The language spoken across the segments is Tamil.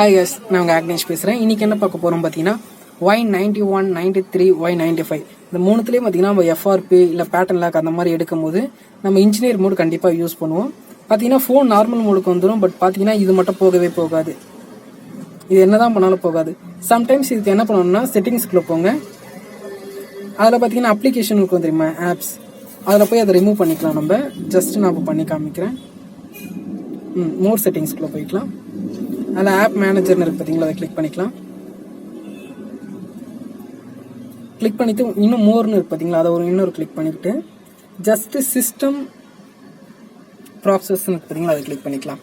Hi guys, நான் உங்க ஆக்னேஷ் பேசுறேன். இன்னைக்கு என்ன பார்க்க போறோம் பாத்தீங்கன்னா Y91 Y93 Y95 இந்த மூணுத்துலயே பாத்தீங்கன்னா நம்ம FRP இல்ல பேட்டர்ன் லாக் அந்த மாதிரி எடுக்கும்போது நம்ம இன்ஜினியர் மோட் கண்டிப்பா யூஸ் பண்ணுவோம். பாத்தீங்கன்னா ஃபோன் நார்மல் மோடுக்கு வந்துரும். பட் பாத்தீங்கன்னா இது மட்டும் போகவே போகாது. இது என்னதான் பண்ணாலும் போகாது. சம்டைம்ஸ் இதுக்கு என்ன பண்ணணும்னா செட்டிங்ஸ்க்குள்ள போங்க. அதுல பாத்தீங்கன்னா அப்ளிகேஷன் இருக்கும் தெரியுமா, ஆப்ஸ், அதுல போய் அதை ரிமூவ் பண்ணிக்கலாம். நம்ம ஜஸ்ட் நான் பண்ணி காமிக்கிறேன். மோர் செட்டிங்ஸ்க்குள்ள போய்க்கலாம். அதில் ஆப் மேனேஜர்னு இருக்கு பார்த்தீங்களா, அதை கிளிக் பண்ணிக்கலாம். கிளிக் பண்ணிட்டு இன்னும் மோர்னு இருக்கு பார்த்தீங்களா, அதை இன்னொரு கிளிக் பண்ணிக்கிட்டு ஜஸ்ட் சிஸ்டம் ப்ராசஸ்ன்னு இருக்கு பார்த்தீங்களா, அதை கிளிக் பண்ணிக்கலாம்.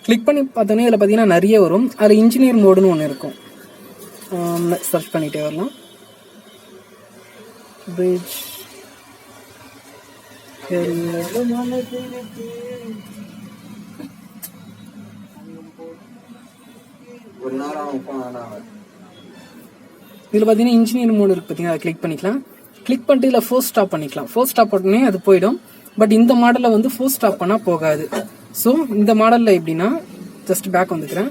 கிளிக் பண்ணி பார்த்தோன்னே இதில் பார்த்தீங்கன்னா நிறைய வரும். அதில் இன்ஜினியர் மோடுன்னு ஒன்று இருக்கும். சர்ச் பண்ணிட்டே வரலாம். பிரிட்ஜ் இதில் பார்த்தீங்கன்னா இன்ஜினியர் மோடு இருக்கு பார்த்தீங்கன்னா, அதை கிளிக் பண்ணிக்கலாம். கிளிக் பண்ணிட்டு இதில் ஃபோர்ஸ் ஸ்டாப் பண்ணிக்கலாம். ஃபோர்ஸ் ஸ்டாப் பண்ணே அது போயிடும். பட் இந்த மாடலில் வந்து ஃபோர்ஸ் ஸ்டாப் பண்ணால் போகாது. ஸோ இந்த மாடலில் எப்படின்னா ஜஸ்ட் பேக் வந்துக்கிறேன்.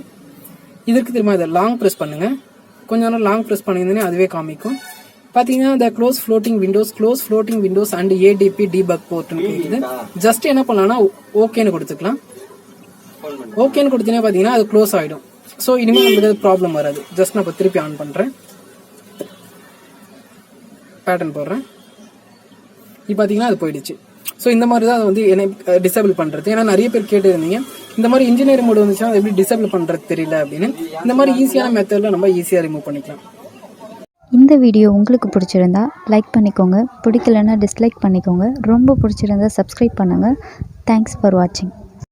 இதற்கு திரும்ப இதை லாங் ப்ரெஸ் பண்ணுங்க. கொஞ்ச நேரம் லாங் ப்ரெஸ் பண்ணியிருந்தேனே அதுவே காமிக்கும். பார்த்தீங்கன்னா இந்த close floating windows and ADB debug போர்ட்னு கேட்குது. ஜஸ்ட் என்ன பண்ணலாம்னா ஓகேன்னு கொடுத்துக்கலாம். ஓகேன்னு கொடுத்தீங்கன்னா பார்த்தீங்கன்னா அது க்ளோஸ் ஆகிடும். ஸோ இனிமேல் நம்மளுக்கு ப்ராப்ளம் வராது. ஜஸ்ட் நான் இப்போ திருப்பி ஆன் பண்ணுறேன், பேட்டர்ன் போடுறேன். இப்போ பார்த்தீங்கன்னா அது போயிடுச்சு. ஸோ இந்த மாதிரி தான் அதை வந்து என்ன டிசேபிள் பண்ணுறது. ஏன்னா நிறைய பேர் கேட்டு இருந்தீங்க இந்த மாதிரி இன்ஜினியரிங் மோடு வந்துச்சுன்னா அது எப்படி டிசேபிள் பண்ணுறது தெரியல அப்படின்னு. இந்த மாதிரி ஈஸியான மெத்தடில் நம்ம ஈஸியாக ரிமூவ் பண்ணிக்கலாம். இந்த வீடியோ உங்களுக்கு பிடிச்சிருந்தா லைக் பண்ணிக்கோங்க, பிடிக்கலன்னா டிஸ்லைக் பண்ணிக்கோங்க. ரொம்ப பிடிச்சிருந்தா சப்ஸ்கிரைப் பண்ணுங்கள். தேங்க்ஸ் ஃபார் வாட்சிங்.